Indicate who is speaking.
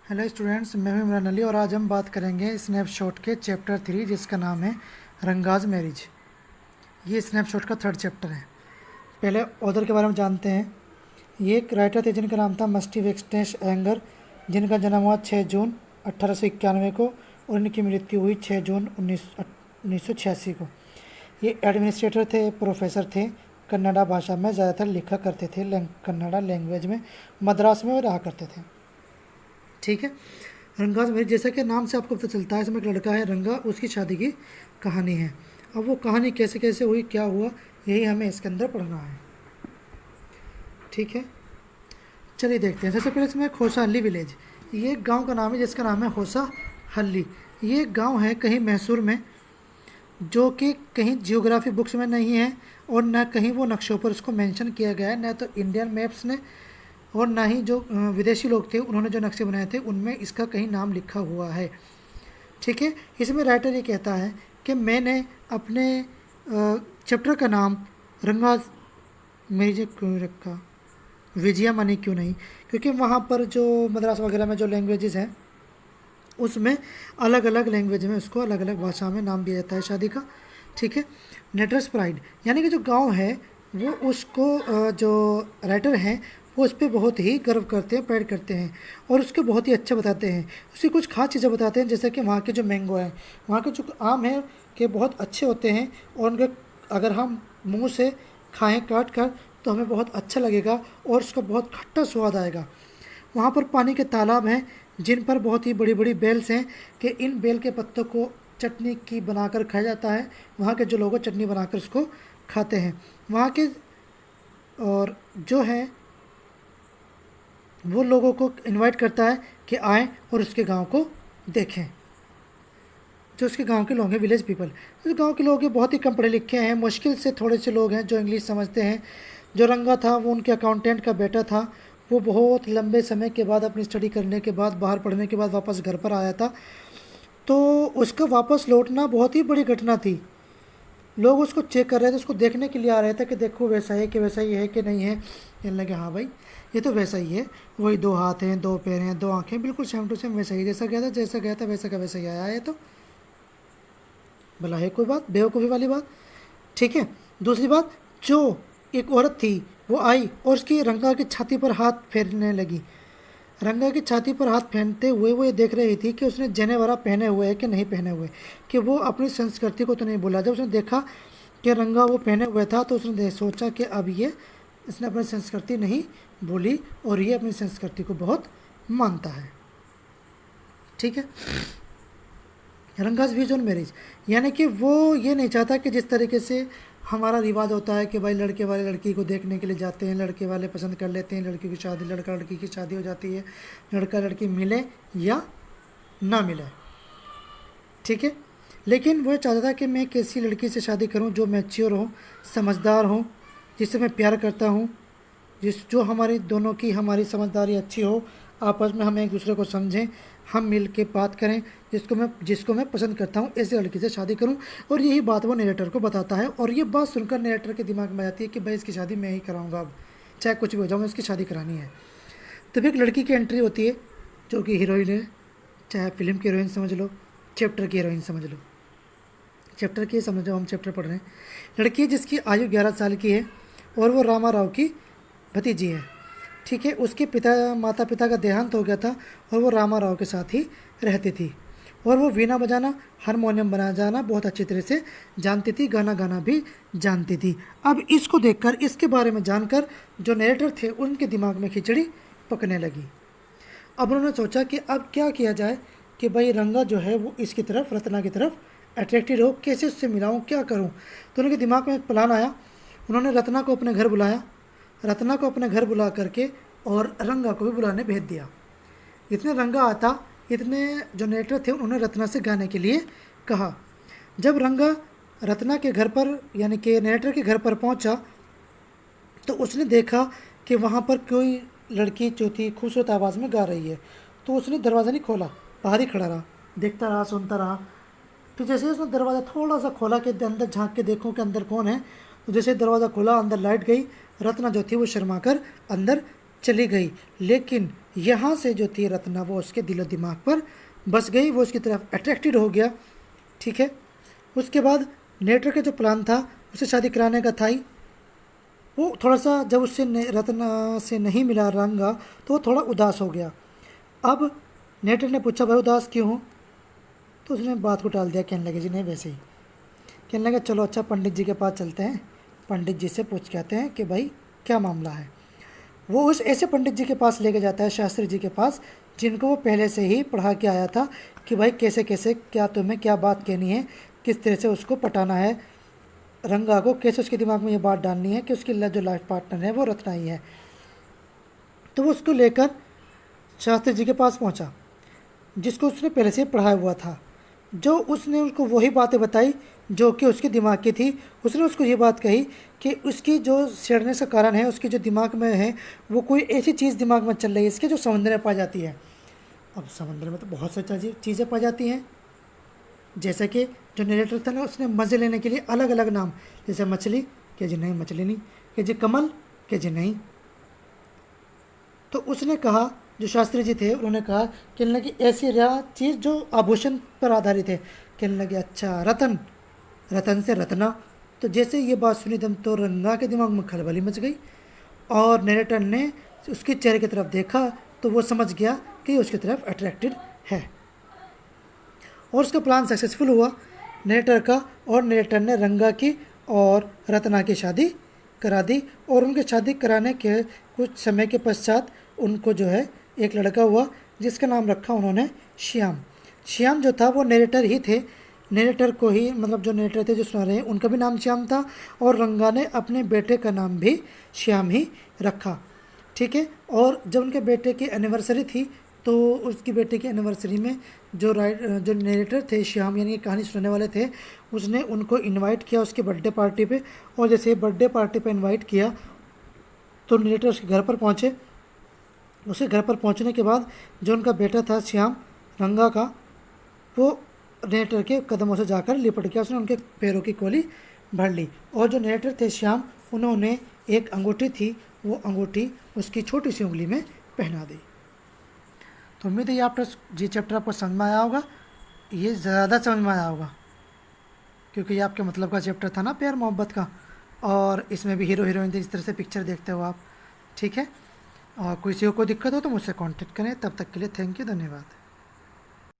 Speaker 1: Hello students, मैं हूं इमरान अली और आज हम बात करेंगे स्नैपशॉट के चैप्टर 3 जिसका नाम है रंगाज मैरिज। ये स्नैपशॉट का थर्ड चैप्टर है। पहले ऑथर के बारे में जानते हैं। ये एक राइटर थे जिनका नाम था मस्टी वेक्सनेस एंगर, जिनका जन्म हुआ 6 जून 1891 को और इनकी मृत्यु हुई 6 जून 1986 को। ये एडमिनिस्ट्रेटर थे, प्रोफेसर थे, कन्नड़ा भाषा में ज़्यादातर लिखा करते थे, कन्नड़ा लैंग्वेज में मद्रास में रहा करते थे। ठीक है। रंगाज मैरिज, जैसा कि नाम से आपको पता चलता है, इसमें एक लड़का है रंगा, उसकी शादी की कहानी है। अब वो कहानी कैसे कैसे हुई, क्या हुआ, यही हमें इसके अंदर पढ़ना है। ठीक है, चलिए देखते हैं। सबसे पहले इसमें खोसा हल्ली विलेज, ये एक गाँव का नाम है जिसका नाम है खोसा हल्ली। ये एक गाँव है कहीं मैसूर में, जो कि कहीं जियोग्राफी बुक्स में नहीं है और न कहीं वो नक्शों पर उसको मेंशन किया गया है, न तो इंडियन मैप्स ने और ना ही जो विदेशी लोग थे उन्होंने जो नक्शे बनाए थे उनमें इसका कहीं नाम लिखा हुआ है। ठीक है। इसमें राइटर ये कहता है कि मैंने अपने चैप्टर का नाम रंगाज मैरिज क्यों रखा, विजया मनी क्यों नहीं, क्योंकि वहाँ पर जो मद्रास वगैरह में जो लैंग्वेजेस हैं उसमें अलग अलग लैंग्वेज में उसको अलग अलग भाषा में नाम दिया जाता है शादी का। ठीक है। नेटर्स प्राइड, यानी कि जो गांव है वो उसको जो राइटर हैं वो उस पर बहुत ही गर्व करते हैं, प्राइड करते हैं और उसको बहुत ही अच्छा बताते हैं। उसकी कुछ खास चीज़ें बताते हैं, जैसे कि वहाँ के जो मैंगो है, वहाँ के जो आम है कि बहुत अच्छे होते हैं और उनके अगर हम मुंह से खाएं काट कर तो हमें बहुत अच्छा लगेगा और उसका बहुत खट्टा स्वाद आएगा। वहाँ पर पानी के तालाब हैं जिन पर बहुत ही बड़ी बड़ी बेल्स हैं कि इन बेल के पत्तों को चटनी की बनाकर खाया जाता है। वहाँ के जो लोग चटनी बनाकर उसको खाते हैं। वहाँ के और जो है वो लोगों को इनवाइट करता है कि आएँ और उसके गांव को देखें। जो उसके गांव के लोग हैं, विलेज पीपल, उस गांव के लोग बहुत ही कम पढ़े लिखे हैं, मुश्किल से थोड़े से लोग हैं जो इंग्लिश समझते हैं। जो रंगा था वो उनके अकाउंटेंट का बेटा था। वो बहुत लंबे समय के बाद अपनी स्टडी करने के बाद, बाहर पढ़ने के बाद वापस घर पर आया था, तो उसका वापस लौटना बहुत ही बड़ी घटना थी। लोग उसको चेक कर रहे थे, उसको देखने के लिए आ रहे थे कि देखो वैसा है कि वैसा ही है कि नहीं है। कहने लगे हाँ भाई ये तो वैसा ही है, वही 2 हाथ हैं, 2 पैर हैं, 2 आँखें, बिल्कुल सेम टू सेम वैसा ही, जैसा गया था वैसा का वैसा ही आया है। तो भला है कोई बात, बेवकूफ़ी वाली बात। ठीक है। दूसरी बात, जो एक औरत थी वो आई और उसकी रंगा की छाती पर हाथ फेरने लगी। रंगा की छाती पर हाथ फेरते हुए वो ये देख रही थी कि उसने जनेवरा पहने हुए है कि नहीं पहने हुए, कि वो अपनी संस्कृति को तो नहीं भूला। जब उसने देखा कि रंगा वो पहने हुए था तो उसने सोचा कि अब ये इसने अपनी संस्कृति नहीं भूली और ये अपनी संस्कृति को बहुत मानता है। ठीक है। रंगाज व्यूज ऑन मैरिज, यानी कि वो ये नहीं चाहता कि जिस तरीके से हमारा रिवाज होता है कि भाई लड़के वाले लड़की को देखने के लिए जाते हैं, लड़के वाले पसंद कर लेते हैं, लड़की की शादी, लड़का लड़की की शादी हो जाती है, लड़का लड़की मिले या ना मिले। ठीक है। लेकिन वो चाहता था कि मैं कैसी लड़की से शादी करूं जो मैच्योर हो, समझदार हो, जिससे मैं प्यार करता हूं, जो हमारी दोनों की हमारी समझदारी अच्छी हो, आपस में हम एक दूसरे को समझें, हम मिल के बात करें, जिसको मैं पसंद करता हूँ ऐसी लड़की से शादी करूँ। और यही बात वो नरेटर को बताता है और ये बात सुनकर नरेटर के दिमाग में आती है कि भाई इसकी शादी मैं ही कराऊँगा, अब चाहे कुछ भी हो जाऊँ, इसकी शादी करानी है। तब एक लड़की की एंट्री होती है जो कि हीरोइन है, चाहे फिल्म की हीरोइन समझ लो, चैप्टर की हीरोइन समझ लो। चैप्टर की समझो, हम चैप्टर पढ़ रहे हैं। लड़की है जिसकी आयु 11 साल की है और वो रामा राव की भतीजी है। ठीक है। उसके माता पिता का देहांत हो गया था और वो रामा राव के साथ ही रहती थी और वो वीणा बजाना, हारमोनियम बजाना बहुत अच्छी तरह से जानती थी, गाना गाना भी जानती थी। अब इसको देखकर, इसके बारे में जानकर जो नरेटर थे उनके दिमाग में खिचड़ी पकने लगी। अब उन्होंने सोचा कि अब क्या किया जाए कि भाई रंगा जो है वो इसकी तरफ, रत्ना की तरफ अट्रैक्टेड हो, कैसे उससे मिलाऊँ, क्या करूँ। तो उनके दिमाग में एक प्लान आया। उन्होंने रत्ना को अपने घर बुलाया, रत्ना को अपने घर बुला करके और रंगा को भी बुलाने भेज दिया। इतने रंगा आता, इतने जो नरेटर थे उन्होंने रत्ना से गाने के लिए कहा। जब रंगा रत्ना के घर पर यानी कि नरेटर के घर पर पहुंचा तो उसने देखा कि वहाँ पर कोई लड़की जो थी खूबसूरत आवाज़ में गा रही है। तो उसने दरवाज़ा नहीं खोला, बाहर ही खड़ा रहा, देखता रहा, सुनता रहा। फिर जैसे उसने दरवाज़ा थोड़ा सा खोला कि अंदर झांक के देखूं कि अंदर कौन है, तो जैसे दरवाज़ा खुला, अंदर लाइट गई, रत्ना जो थी वो शर्मा कर अंदर चली गई। लेकिन यहाँ से जो थी रत्ना वो उसके दिलो दिमाग पर बस गई, वो उसकी तरफ अट्रैक्टेड हो गया। ठीक है, उसके बाद नेटर का जो प्लान था उसे शादी कराने का था ही, वो थोड़ा सा जब उससे रत्ना से नहीं मिला रंगा तो वो थोड़ा उदास हो गया। अब नेटर ने पूछा भाई उदास क्यों हो, तो उसने बात को टाल दिया, कहने लगे जी नहीं वैसे ही। कहने लगे चलो अच्छा पंडित जी के पास चलते हैं, पंडित जी से पूछ के आते हैं कि भाई क्या मामला है। वो उस ऐसे पंडित जी के पास लेके जाता है, शास्त्री जी के पास, जिनको वो पहले से ही पढ़ा के आया था कि भाई कैसे कैसे क्या तुम्हें क्या बात कहनी है, किस तरह से उसको पटाना है, रंगा को कैसे उसके दिमाग में ये बात डालनी है कि उसकी जो लाइफ पार्टनर है वो रत्ना ही है। तो वो उसको लेकर शास्त्री जी के पास पहुंचा, जिसको उसने पहले से पढ़ाया हुआ था। जो उसने उसको वही बातें बताई जो कि उसके दिमाग की थी। उसने उसको ये बात कही कि उसकी जो सड़ने का कारण है, उसके जो दिमाग में है वो कोई ऐसी चीज़ दिमाग में चल रही है इसके जो समुद्र में पाई जाती है। अब समुद्र में तो बहुत सारी चीज़ें पाई जाती हैं, जैसे कि जो नरेटर था ना उसने मज़े लेने के लिए अलग अलग नाम, जैसे मछली कि जी नहीं मछली नहीं, कि जी कमल कि जी नहीं। तो उसने कहा, जो शास्त्री जी थे उन्होंने कहा, कहने लगे ऐसी चीज़ जो आभूषण पर आधारित है। कहने लगे अच्छा रतन, रतन से रत्ना। तो जैसे ये बात सुनी दम तो रंगा के दिमाग में खलबली मच गई, और नरेटर ने उसके चेहरे की तरफ देखा तो वो समझ गया कि उसकी तरफ अट्रैक्टेड है, और उसका प्लान सक्सेसफुल हुआ नरेटर का। और नरेटर ने रंगा की और रत्ना की शादी करा दी, और उनकी शादी कराने के कुछ समय के पश्चात उनको जो है एक लड़का हुआ, जिसका नाम रखा उन्होंने श्याम। श्याम जो था वो नरेटर ही थे, नरेटर को ही मतलब जो नरेटर थे जो सुना रहे हैं उनका भी नाम श्याम था, और रंगा ने अपने बेटे का नाम भी श्याम ही रखा। ठीक है, और जब उनके बेटे की एनिवर्सरी थी तो उसकी बेटे की एनिवर्सरी में जो नरेटर थे श्याम यानी कहानी सुनाने वाले थे, उसने उनको इनवाइट किया उसके बर्थडे पार्टी पे। और जैसे बर्थडे पार्टी पे इनवाइट किया तो नरेटर उसके घर पर पहुँचे। उसके घर पर पहुँचने के बाद जो उनका बेटा था श्याम रंगा का, वो नरेटर के कदमों से जाकर लिपट गया, उसने उनके पैरों की कोली भर ली। और जो नरेटर थे श्याम, उन्होंने एक अंगूठी थी, वो अंगूठी उसकी छोटी सी उंगली में पहना दी। तो उम्मीद है ये ये चैप्टर आपको समझ में आया होगा, ये ज़्यादा समझ में आया होगा क्योंकि ये आपके मतलब का चैप्टर था ना, प्यार मोहब्बत का, और इसमें भी हीरो हीरोइन थे, इस तरह से पिक्चर देखते हो आप। ठीक है, और किसी को कोई दिक्कत हो तो मुझसे कांटेक्ट करें। तब तक के लिए थैंक यू, धन्यवाद।